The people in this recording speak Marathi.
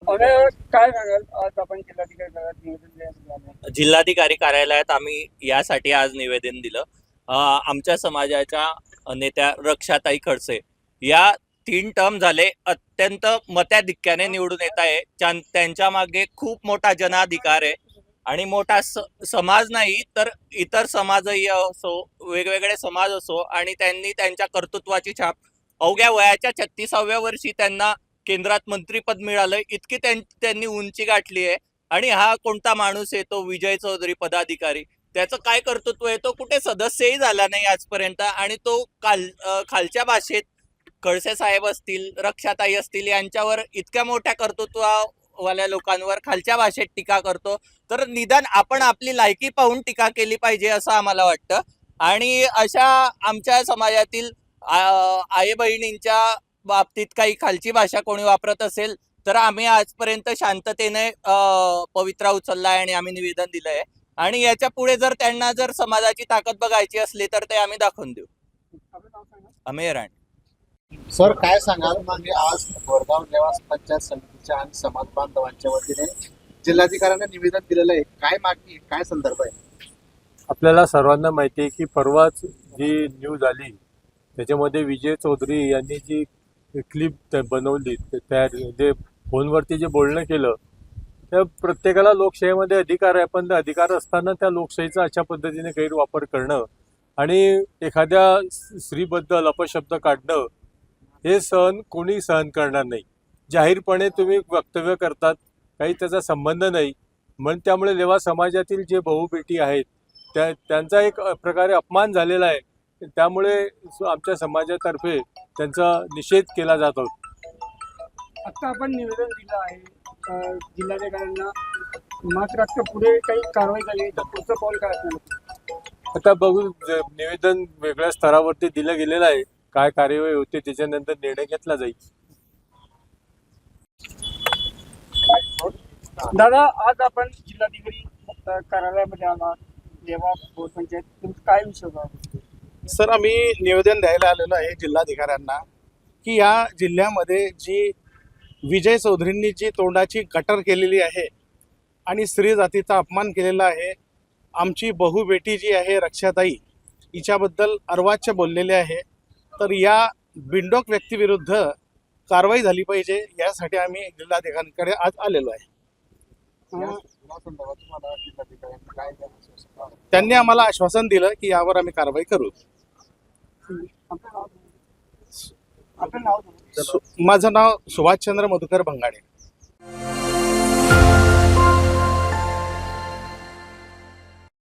काय सांगाल आज आपण जिल्हाधिकारी कार्यालयात निवेदन द्यायला? जिल्हाधिकारी कार्यालयात आम्ही यासाठी आज निवेदन दिलं. आमच्या समाजाच्या नेत्या रक्षाताई खडसे या 3 टर्म झाले अत्यंत मताधिक्याने निवडून येत आहे. त्यांच्या मागे खूप मोठा जनाधिकार आहे आणि मोठा समाज नाही तर इतर समाजही असो, वेगवेगळे समाज असो, आणि त्यांनी त्यांच्या कर्तृत्वाची छाप अवघ्या वयाच्या 36व्या वर्षी त्यांना केंद्रात मंत्रीपद मिळालं. इतकी त्यांनी उंची गाठली आहे. आणि हा कोणता माणूस आहे तो विजय चौधरी पदाधिकारी, त्याचं काय कर्तृत्व आहे, तो कुठे सदस्यही झाला नाही आजपर्यंत. आणि तो खालच्या भाषेत खडसे साहेब असतील, रक्षाताई असतील, यांच्यावर इतक्या मोठ्या कर्तृत्वावाल्या लोकांवर खालच्या भाषेत टीका करतो. तर निदान आपण आपली लायकी पाहून टीका केली पाहिजे असं आम्हाला वाटतं. आणि अशा आमच्या समाजातील आई बहिणींच्या बाबतीत काही खालची भाषा कोणी वापरत असेल तर आम्ही आजपर्यंत शांततेने पवित्रा उचललाय आणि आम्ही निवेदन दिलंय. आणि याच्या पुढे जर त्यांना जर समाजाची ताकद बघायची असली तर ते आम्ही दाखवून देऊ. अमेय राणे. सर, काय सांगाल म्हणजे आज वडगाव नेवास पंचायत समितीच्या आणि समाज बांधवांच्या वतीने जिल्हाधिकाऱ्यांना निवेदन दिलेलं आहे. काय मागणी, काय संदर्भ आहे? आपल्याला सर्वांना माहिती आहे की परवाच जी न्यूज आली त्याच्यामध्ये विजय चौधरी यांनी जी क्लिप बनवली, जे फोनवरती जे बोलणं केलं, त्या प्रत्येकाला लोकशाहीमध्ये अधिकार आहे, पण अधिकार असताना त्या लोकशाहीचा अशा पद्धतीने गैरवापर करणं आणि एखाद्या स्त्रीबद्दल अपशब्द काढणं हे कोणी सहन करणार नाही. जाहीरपणे तुम्ही वक्तव्य करतात, काही त्याचा संबंध नाही. म्हणून त्यामुळे लेवा समाजातील जे भाऊ बेटी आहेत त्यांचा एक प्रकारे अपमान झालेला आहे. त्यामुळे आमच्या समाजातर्फे त्यांचा निषेध केला जातो. आता आपण निवेदन दिलं आहे जिल्हाधिकाऱ्यांना, मात्र आता पुढे काही कारवाई झाली तर पुढचं पाऊल काय असणार? आता बघू, निवेदन वेगळ्या स्तरावरती दिलं गेलेलं आहे. काय कार्यवाही होते त्याच्यानंतर निर्णय घेतला जाईल. दादा, आज आपण जिल्हाधिकारी कार्यालयामध्ये आला, देवा पंचायत, तुमचा काय विषय होता? सर, आम्ही निवेदन द्यायला आलेलो आहे जिल्हाधिकाऱ्यांना की या जिल्ह्यामध्ये जी विजय चौधरींनी जी तोंडाची गटर केलेली आहे आणि स्त्री जातीचा अपमान केलेला आहे, आमची बहु बेटी जी आहे रक्षाताई, हिच्याबद्दल अर्वाच्य बोललेले आहे, तर या बिंडोक व्यक्तीविरुद्ध कारवाई झाली पाहिजे, यासाठी आम्ही जिल्हाधिकाऱ्यांकडे आज आलेलो आहे. त्यांनी आम्हाला आश्वासन दिलं की यावर आम्ही कारवाई करू. माझं नाव सुभाषचंद्र मधुकर भंगाडे.